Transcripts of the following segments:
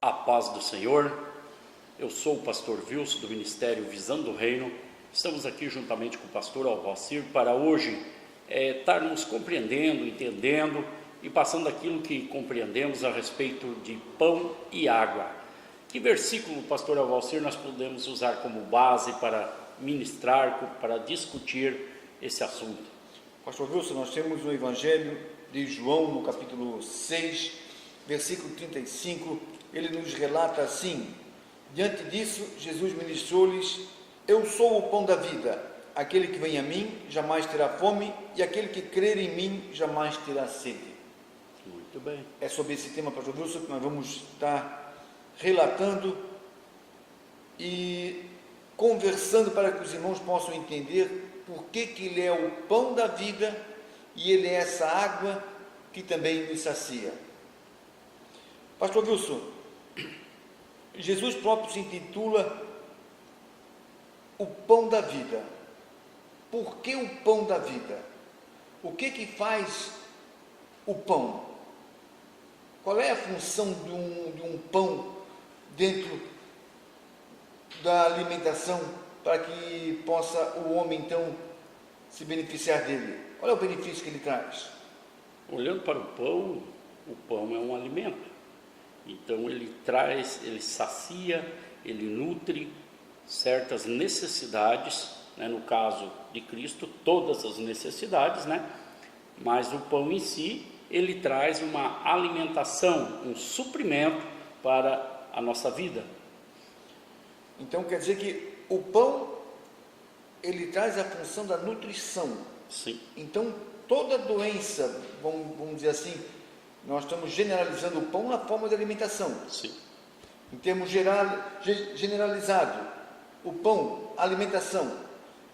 A paz do Senhor, eu sou o pastor Wilson do Ministério Visando o Reino. Estamos aqui juntamente com o pastor Alvacir para hoje estarmos compreendendo, entendendo e passando aquilo que compreendemos a respeito de pão e água. Que versículo, pastor Alvacir, nós podemos usar como base para ministrar, para discutir esse assunto? Pastor Wilson, nós temos no Evangelho de João, no capítulo 6, versículo 35, ele nos relata assim: diante disso, Jesus ministrou-lhes: eu sou o pão da vida, aquele que vem a mim jamais terá fome, e aquele que crer em mim jamais terá sede. Muito bem. É sobre esse tema, pastor Wilson, que nós vamos estar relatando e conversando para que os irmãos possam entender por que ele é o pão da vida e ele é essa água que também nos sacia. Pastor Wilson, Jesus próprio se intitula o pão da vida. Por que o pão da vida? O que faz o pão? Qual é a função de um pão dentro da alimentação para que possa o homem então se beneficiar dele? Qual é o benefício que ele traz? Olhando para o pão é um alimento. Então ele traz, ele sacia, ele nutre certas necessidades, né? No caso de Cristo, todas as necessidades, né? Mas o pão em si, ele traz uma alimentação, um suprimento para a nossa vida. Então quer dizer que o pão, ele traz a função da nutrição. Sim. Então toda doença, vamos dizer assim, nós estamos generalizando o pão na forma de alimentação. Sim. Em termos generalizado, o pão, alimentação.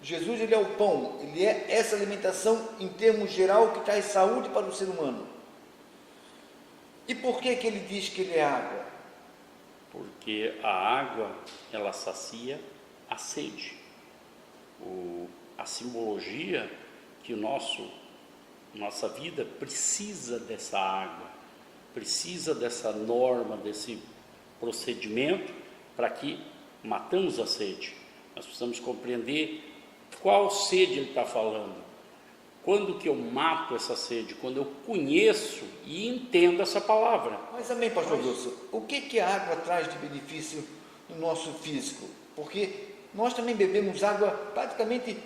Jesus, ele é o pão, ele é essa alimentação em termos geral que traz saúde para o ser humano. E por que ele diz que ele é água? Porque a água, ela sacia a sede. A simbologia que nossa vida precisa dessa água, precisa dessa norma, desse procedimento para que matamos a sede. Nós precisamos compreender qual sede ele está falando. Quando que eu mato essa sede? Quando eu conheço e entendo essa palavra. Mas amém, pastor Wilson, o que a água traz de benefício no nosso físico? Porque nós também bebemos água praticamente,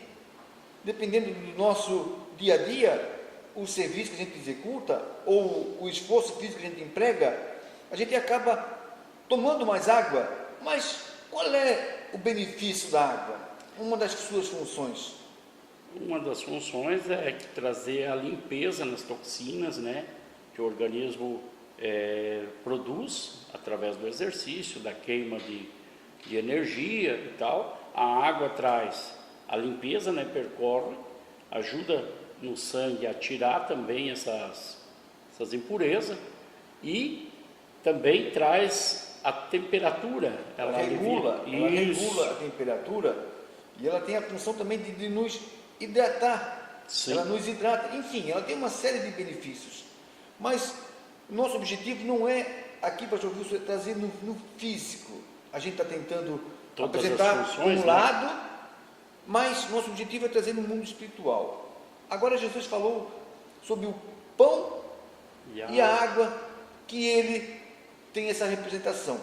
dependendo do nosso dia a dia, o serviço que a gente executa, ou o esforço físico que a gente emprega, a gente acaba tomando mais água. Mas qual é o benefício da água? Uma das suas funções? Uma das funções é trazer a limpeza nas toxinas, né, que o organismo produz através do exercício, da queima de energia e tal. A água traz a limpeza, né, percorre, ajuda no sangue a tirar também essas impurezas e também traz a temperatura. Ela regula a temperatura e ela tem a função também de nos hidratar. Sim. Ela nos hidrata, enfim, ela tem uma série de benefícios. Mas nosso objetivo não é aqui, pastor Wilson, trazer no físico. A gente está tentando todas apresentar funções, um lado, né? Mas nosso objetivo é trazer no mundo espiritual. Agora Jesus falou sobre o pão e a água, que ele tem essa representação.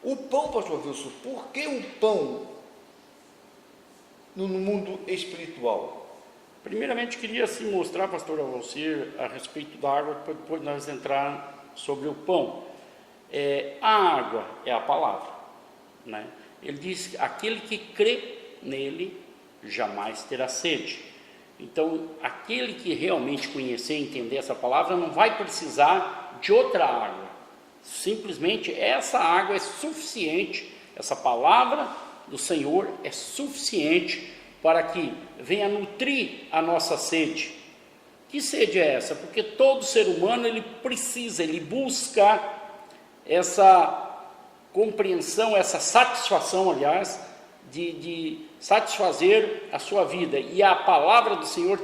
O pão, pastor Wilson, por que o pão no mundo espiritual? Primeiramente queria assim mostrar, pastor Alvacir, a respeito da água, para depois nós entrar sobre o pão. A água é a palavra, né? Ele diz que aquele que crê nele jamais terá sede. Então, aquele que realmente conhecer e entender essa palavra não vai precisar de outra água. Simplesmente essa água é suficiente, essa palavra do Senhor é suficiente para que venha nutrir a nossa sede. Que sede é essa? Porque todo ser humano, ele precisa, ele busca essa compreensão, essa satisfação, aliás, de satisfazer a sua vida, e a palavra do Senhor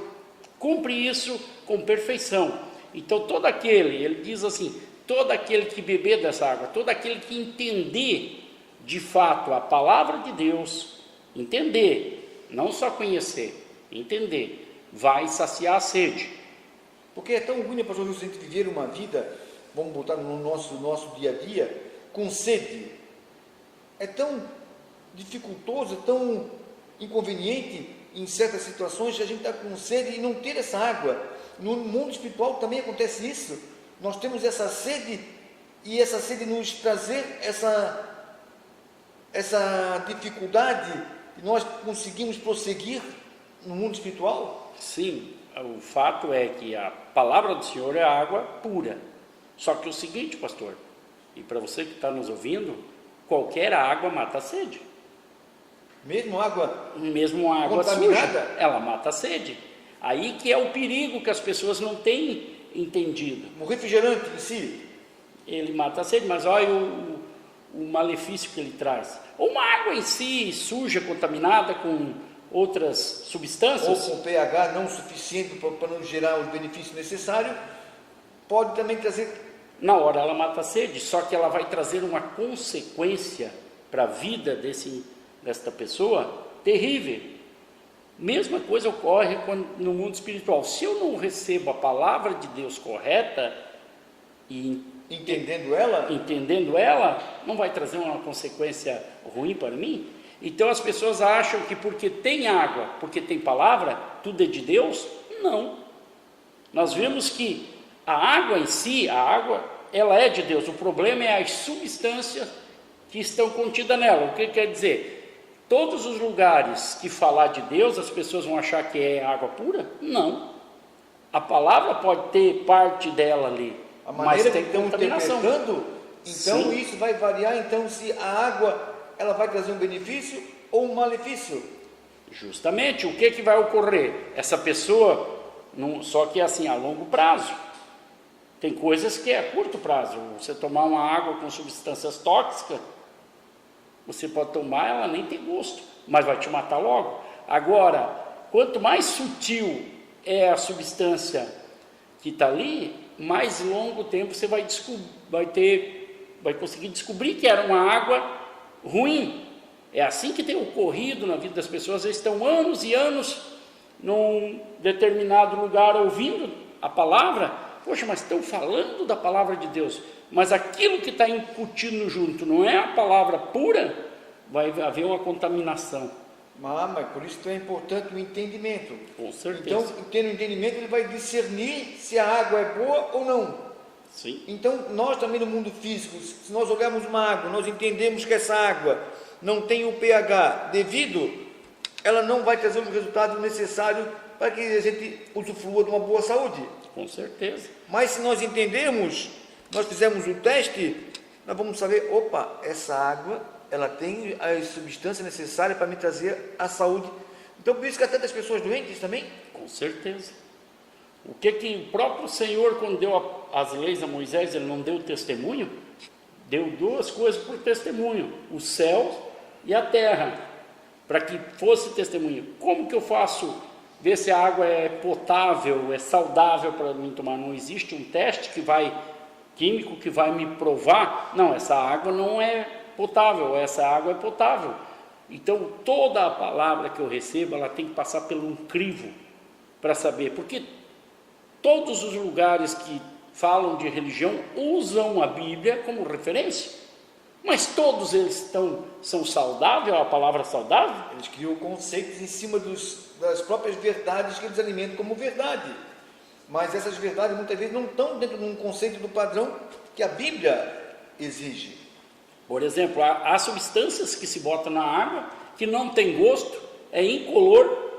cumpre isso com perfeição. Então todo aquele, ele diz assim, todo aquele que beber dessa água, todo aquele que entender de fato a palavra de Deus, entender, não só conhecer, entender, vai saciar a sede. Porque é tão ruim, né, pastor Wilson, a gente viver uma vida, vamos botar no nosso dia a dia, com sede. É tão dificultoso, é tão inconveniente em certas situações, a gente está com sede e não ter essa água. No mundo espiritual também acontece isso. Nós temos essa sede e essa sede nos trazer essa dificuldade e nós conseguimos prosseguir no mundo espiritual? Sim, o fato é que a palavra do Senhor é água pura. Só que o seguinte, pastor, e para você que está nos ouvindo, qualquer água mata a sede. Mesmo água contaminada, suja, ela mata a sede. Aí que é o perigo que as pessoas não têm entendido. O refrigerante em si, ele mata a sede, mas olha o malefício que ele traz. Ou uma água em si suja, contaminada com outras substâncias, ou com pH não suficiente para não gerar os benefícios necessários, pode também trazer. Na hora ela mata a sede, só que ela vai trazer uma consequência para a vida desta pessoa terrível. Mesma coisa ocorre no mundo espiritual. Se eu não recebo a palavra de Deus correta e entendendo ela, não vai trazer uma consequência ruim para mim? Então as pessoas acham que porque tem água, porque tem palavra, tudo é de Deus? Não. Nós vemos que a água em si, ela é de Deus. O problema é as substâncias que estão contidas nela. O que quer dizer? Todos os lugares que falar de Deus, as pessoas vão achar que é água pura? Não. A palavra pode ter parte dela ali, a maneira mas tem que estão contaminação. Interpretando, então Sim. Isso vai variar, então se a água ela vai trazer um benefício ou um malefício. Justamente, o que vai ocorrer? Essa pessoa, só que assim, a longo prazo. Tem coisas que é a curto prazo. Você tomar uma água com substâncias tóxicas, você pode tomar, ela nem tem gosto, mas vai te matar logo. Agora, quanto mais sutil é a substância que está ali, mais longo tempo você vai conseguir descobrir que era uma água ruim. É assim que tem ocorrido na vida das pessoas. Eles estão anos e anos num determinado lugar ouvindo a palavra. Poxa, mas estão falando da palavra de Deus, mas aquilo que está incutindo junto não é a palavra pura, vai haver uma contaminação. Mas por isso é importante o entendimento. Com certeza. Então, tendo o entendimento, ele vai discernir se a água é boa ou não. Sim. Então, nós também no mundo físico, se nós olharmos uma água, nós entendemos que essa água não tem o pH devido, ela não vai trazer o resultado necessário para que a gente usufrua de uma boa saúde. Com certeza. Mas se nós entendermos, nós fizermos o teste, nós vamos saber, opa, essa água, ela tem as substâncias necessárias para me trazer a saúde. Então, por isso que há tantas pessoas doentes também. Com certeza. O que o próprio Senhor, quando deu as leis a Moisés, ele não deu testemunho? Deu duas coisas por testemunho, o céu e a terra, para que fosse testemunho. Como que eu faço ver se a água é potável, é saudável para mim tomar? Não existe um teste químico que vai me provar, não, essa água não é potável, essa água é potável. Então, toda a palavra que eu recebo, ela tem que passar por um crivo para saber, porque todos os lugares que falam de religião usam a Bíblia como referência, mas todos eles são saudáveis, a palavra saudável? Eles criam conceitos em cima das próprias verdades que eles alimentam como verdade, mas essas verdades muitas vezes não estão dentro de um conceito do padrão que a Bíblia exige. Por exemplo, há substâncias que se botam na água que não tem gosto, é incolor,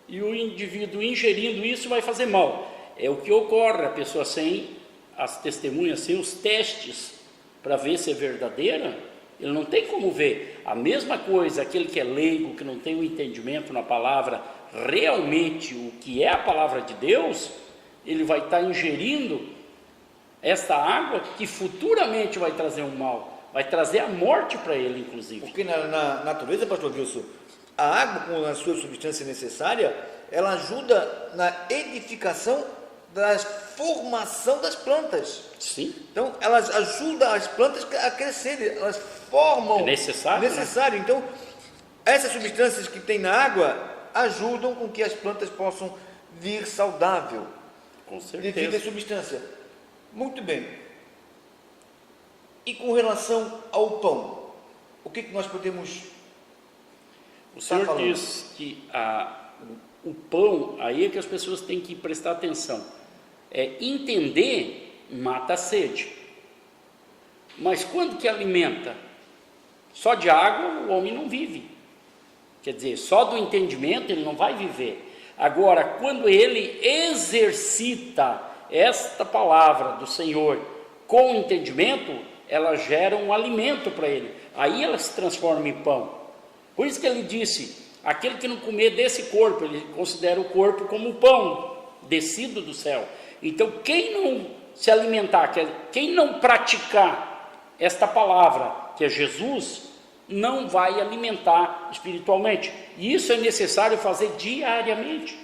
e o indivíduo ingerindo isso vai fazer mal. É o que ocorre, a pessoa sem as testemunhas, sem os testes para ver se é verdadeira, ele não tem como ver. A mesma coisa, aquele que é leigo, que não tem o entendimento na palavra, realmente o que é a palavra de Deus, ele vai estar ingerindo esta água que futuramente vai trazer um mal, vai trazer a morte para ele, inclusive. Porque na natureza, pastor Wilson, a água com a sua substância necessária, ela ajuda na edificação da formação das plantas. Sim. Então, elas ajudam as plantas a crescerem, elas formam. É necessário. Necessário. Né? Então, essas substâncias que tem na água ajudam com que as plantas possam vir saudável. Com certeza. Devido à substância. Muito bem. E com relação ao pão, o que nós podemos... O Senhor diz que o pão, aí é que as pessoas têm que prestar atenção. Entender mata a sede. Mas quando que alimenta? Só de água o homem não vive. Quer dizer, só do entendimento ele não vai viver. Agora, quando ele exercita esta palavra do Senhor com entendimento, ela gera um alimento para ele. Aí ela se transforma em pão. Por isso que ele disse, aquele que não comer desse corpo, ele considera o corpo como pão descido do céu. Então, quem não se alimentar, quem não praticar esta palavra, que é Jesus, não vai alimentar espiritualmente. E isso é necessário fazer diariamente,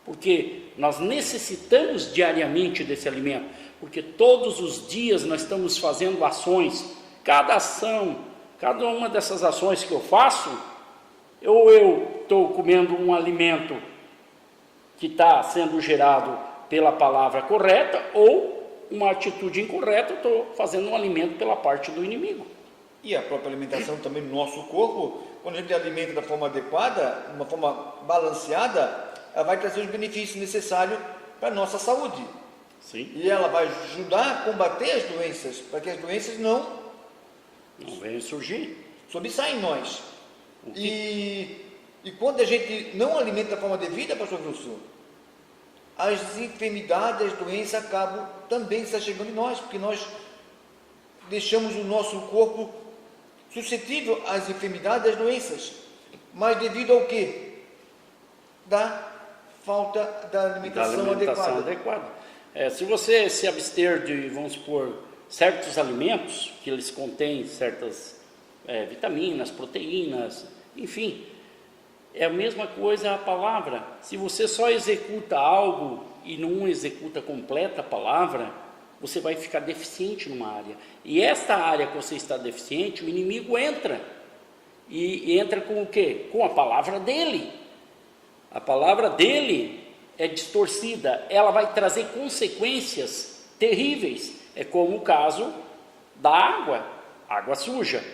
porque nós necessitamos diariamente desse alimento, porque todos os dias nós estamos fazendo ações. Cada ação, cada uma dessas ações que eu faço, ou eu estou comendo um alimento que está sendo gerado pela palavra correta, ou uma atitude incorreta, eu estou fazendo um alimento pela parte do inimigo. E a própria alimentação também no nosso corpo, quando a gente alimenta da forma adequada, de uma forma balanceada, ela vai trazer os benefícios necessários para a nossa saúde. Sim. E ela vai ajudar a combater as doenças, para que as doenças não venham surgir. Sobressaem em nós. E quando a gente não alimenta da forma devida, pastor Wilson, as enfermidades, as doenças acabam também se chegando em nós, porque nós deixamos o nosso corpo suscetível às enfermidades e às doenças. Mas devido ao quê? Da falta da alimentação adequada. Se você se abster de, vamos supor, certos alimentos, que eles contêm certas vitaminas, proteínas, enfim, é a mesma coisa a palavra. Se você só executa algo e não executa completa a palavra, você vai ficar deficiente numa área. E esta área que você está deficiente, o inimigo entra. E entra com o quê? Com a palavra dele. A palavra dele é distorcida. Ela vai trazer consequências terríveis. É como o caso da água suja.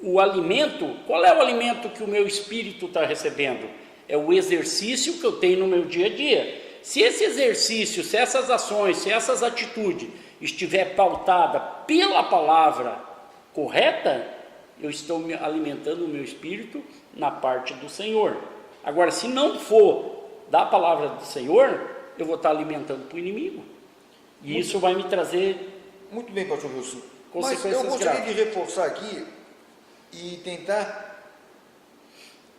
O alimento, qual é o alimento que o meu espírito está recebendo? É o exercício que eu tenho no meu dia a dia. Se esse exercício, se essas ações, se essas atitudes estiver pautada pela palavra correta, eu estou me alimentando o meu espírito na parte do Senhor. Agora, se não for da palavra do Senhor, eu vou estar alimentando para o inimigo. E isso vai me trazer... Muito bem, pastor Wilson. Consequências Mas eu gostaria graves. de reforçar aqui e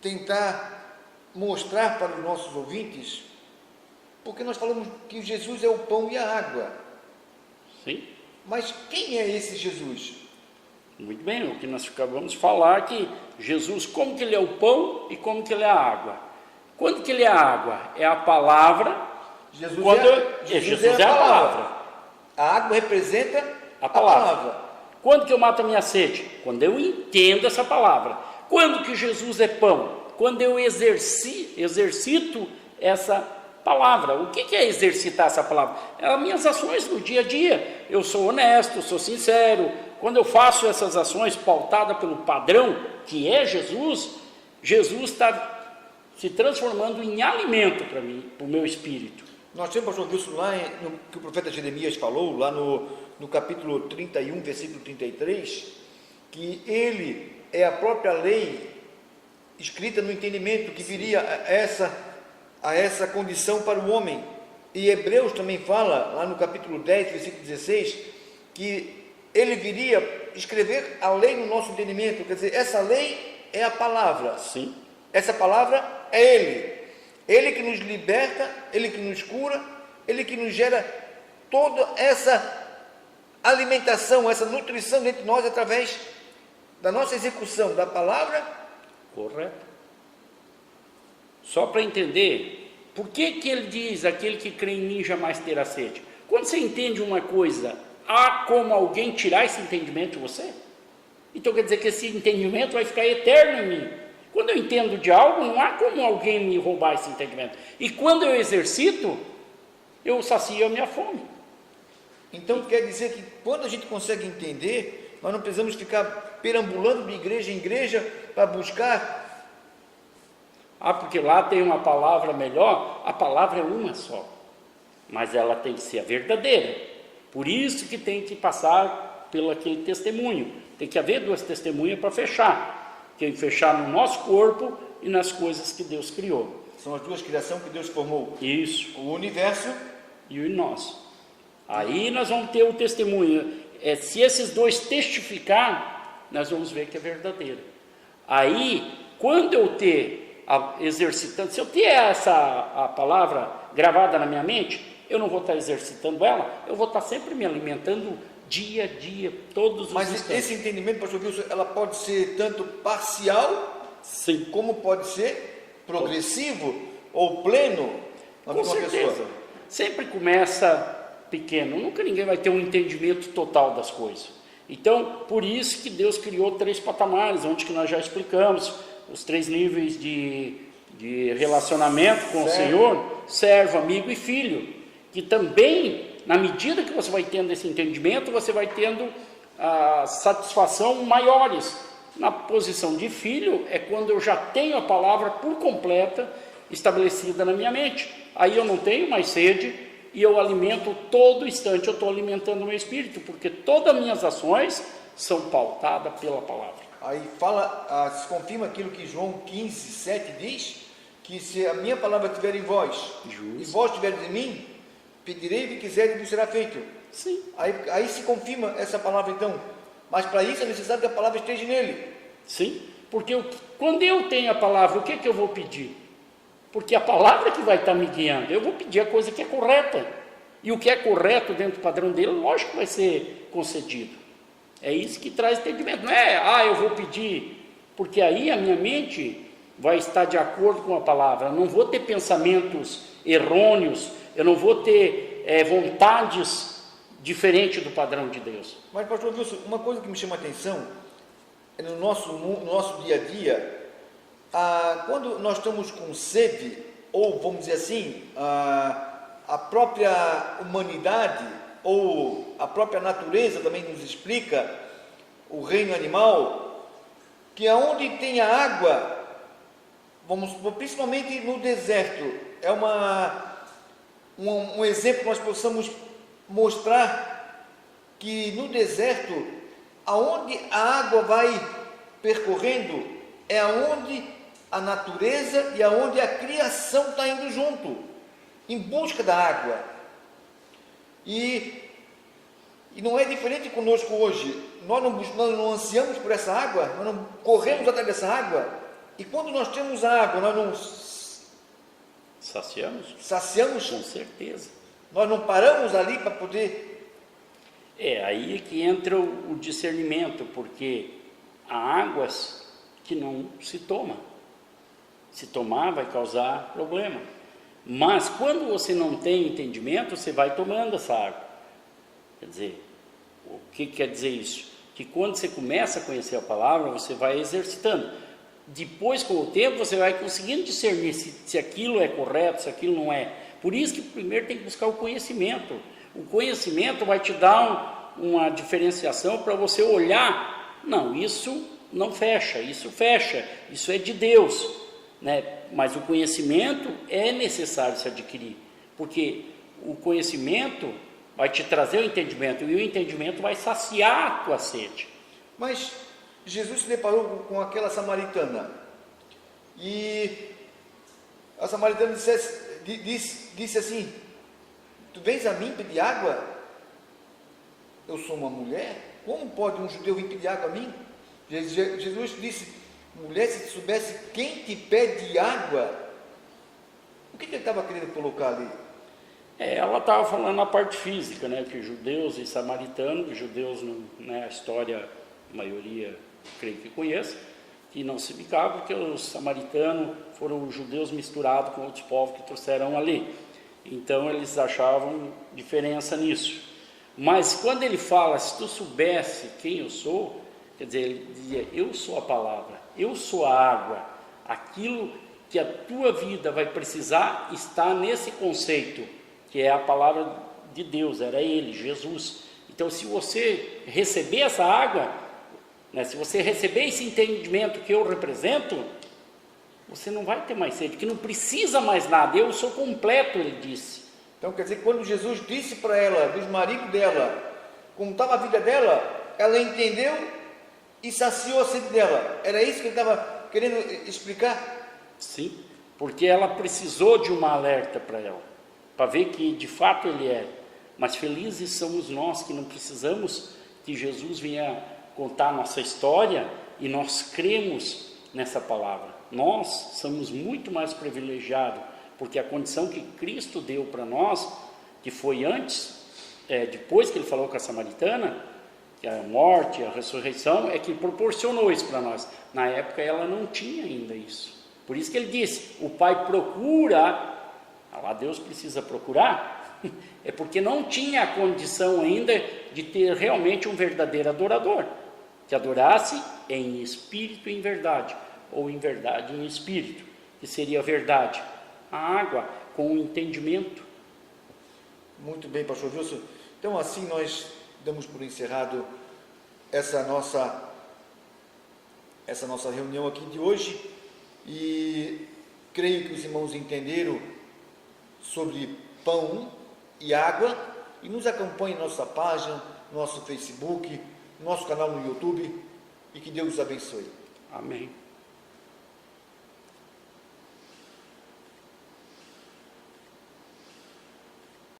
tentar mostrar para os nossos ouvintes, porque nós falamos que Jesus é o pão e a água. Sim. Mas quem é esse Jesus? Muito bem, o que nós acabamos de falar que Jesus, como que ele é o pão e como que ele é a água. Quando que ele é a água? É a palavra. Jesus é a palavra. A água representa a palavra. Quando que eu mato a minha sede? Quando eu entendo essa palavra. Quando que Jesus é pão? Quando eu exercito essa palavra. O que é exercitar essa palavra? É as minhas ações no dia a dia. Eu sou honesto, sou sincero. Quando eu faço essas ações pautadas pelo padrão, que é Jesus, Jesus está se transformando em alimento para mim, para o meu espírito. Nós temos, pastor Wilson, lá no que o profeta Jeremias falou, lá no capítulo 31, versículo 33, que ele é a própria lei escrita no entendimento que viria a essa condição para o homem. E Hebreus também fala, lá no capítulo 10, versículo 16, que ele viria escrever a lei no nosso entendimento. Quer dizer, essa lei é a palavra. Sim. Essa palavra é Ele. Ele que nos liberta, Ele que nos cura, Ele que nos gera toda essa alimentação, essa nutrição dentro de nós através da nossa execução da palavra. Correto. Só para entender, Por que ele diz, aquele que crê em mim jamais terá sede? Quando você entende uma coisa, há como alguém tirar esse entendimento de você? Então quer dizer que esse entendimento vai ficar eterno em mim. Quando eu entendo de algo, não há como alguém me roubar esse entendimento. E quando eu exercito, eu sacio a minha fome. Então quer dizer que quando a gente consegue entender, nós não precisamos ficar perambulando de igreja em igreja para buscar. Ah, porque lá tem uma palavra melhor. A palavra é uma só, mas ela tem que ser a verdadeira. Por isso que tem que passar pelo aquele testemunho. Tem que haver duas testemunhas para fechar. Tem que fechar no nosso corpo e nas coisas que Deus criou. São as duas criações que Deus formou. Isso. O universo e o nosso. Aí nós vamos ter o testemunho. Se esses dois testificar, nós vamos ver que é verdadeiro. Aí, quando eu ter exercitando, se eu ter a palavra gravada na minha mente, eu não vou estar exercitando ela, eu vou estar sempre me alimentando dia a dia, todos os instantes. Mas esse entendimento, pastor Wilson, ela pode ser tanto parcial, sim, como pode ser progressivo ou pleno na mesma pessoa. Sempre começa pequeno, nunca ninguém vai ter um entendimento total das coisas. Então, por isso que Deus criou 3 patamares, onde que nós já explicamos os 3 níveis de relacionamento com o Senhor: servo, amigo e filho. Que também, na medida que você vai tendo esse entendimento, você vai tendo a satisfação maiores. Na posição de filho é quando eu já tenho a palavra por completa estabelecida na minha mente. Aí eu não tenho mais sede e eu alimento todo instante, eu estou alimentando o meu espírito, porque todas as minhas ações são pautadas pela palavra. Aí se confirma aquilo que João 15, 7 diz, que se a minha palavra estiver em vós, e vós estiveres em mim, pedirei o que quiserem e vos será feito. Sim. Aí se confirma essa palavra então, mas para isso é necessário que a palavra esteja nele. Sim, porque quando eu tenho a palavra, o que eu vou pedir? Porque a palavra que vai estar me guiando, eu vou pedir a coisa que é correta, e o que é correto dentro do padrão dele, lógico que vai ser concedido. É isso que traz entendimento, não é, eu vou pedir, porque aí a minha mente vai estar de acordo com a palavra, eu não vou ter pensamentos errôneos, eu não vou ter vontades diferentes do padrão de Deus. Mas pastor Wilson, uma coisa que me chama a atenção, é no nosso dia a dia, quando nós estamos com sede, ou vamos dizer assim, a própria humanidade, ou a própria natureza também nos explica, o reino animal, que aonde tem a água, principalmente no deserto, é um exemplo que nós possamos mostrar que no deserto, aonde a água vai percorrendo, é aonde a natureza e aonde a criação está indo junto, em busca da água. E não é diferente conosco hoje. Nós não ansiamos por essa água, nós não corremos atrás dessa água. E quando nós temos a água, nós não saciamos? Com certeza. Nós não paramos ali para poder... Aí é que entra o discernimento, porque há águas que não se toma. Se tomar vai causar problema. Mas quando você não tem entendimento, você vai tomando essa água. Quer dizer, o que quer dizer isso? Que quando você começa a conhecer a palavra, você vai exercitando. Depois, com o tempo, você vai conseguindo discernir se aquilo é correto, se aquilo não é. Por isso que primeiro tem que buscar o conhecimento. O conhecimento vai te dar uma diferenciação para você olhar. Não, isso não fecha, isso é de Deus. Né? Mas o conhecimento é necessário se adquirir, porque o conhecimento vai te trazer o entendimento, e o entendimento vai saciar a tua sede. Mas Jesus se deparou com aquela samaritana, e a samaritana disse assim: tu vens a mim pedir água? Eu sou uma mulher, como pode um judeu vir pedir água a mim? Jesus disse: mulher, se tu soubesse quem te pede água, o que ele estava querendo colocar ali? Ela estava falando a parte física, né, que judeus e samaritanos, judeus, né, a história, a maioria creio que conhece, que não se bicava, porque os samaritanos foram os judeus misturados com outros povos que trouxeram ali. Então eles achavam diferença nisso. Mas quando ele fala, se tu soubesse quem eu sou, quer dizer, ele dizia, eu sou a palavra, eu sou a água, aquilo que a tua vida vai precisar está nesse conceito, que é a palavra de Deus, era ele, Jesus. Então se você receber essa água, né, se você receber esse entendimento que eu represento, você não vai ter mais sede, que não precisa mais nada, eu sou completo, ele disse. Então quer dizer, quando Jesus disse para ela, dos maridos dela, como estava a vida dela, ela entendeu e saciou a sede dela. Era isso que ele estava querendo explicar? Sim, porque ela precisou de uma alerta para ela, para ver que de fato ele é. Mas felizes somos nós que não precisamos que Jesus venha contar a nossa história e nós cremos nessa palavra. Nós somos muito mais privilegiados, porque a condição que Cristo deu para nós, que foi antes, depois que ele falou com a samaritana, que a morte, a ressurreição, é que proporcionou isso para nós. Na época ela não tinha ainda isso. Por isso que ele disse, o Pai procura, lá Deus precisa procurar, é porque não tinha a condição ainda de ter realmente um verdadeiro adorador, que adorasse em espírito e em verdade, ou em verdade e em espírito, que seria a verdade, a água com o entendimento. Muito bem, pastor Wilson. Então assim nós damos por encerrado essa nossa reunião aqui de hoje, e creio que os irmãos entenderam sobre pão e água, e nos acompanhem em nossa página, nosso Facebook, nosso canal no YouTube, e que Deus os abençoe. Amém.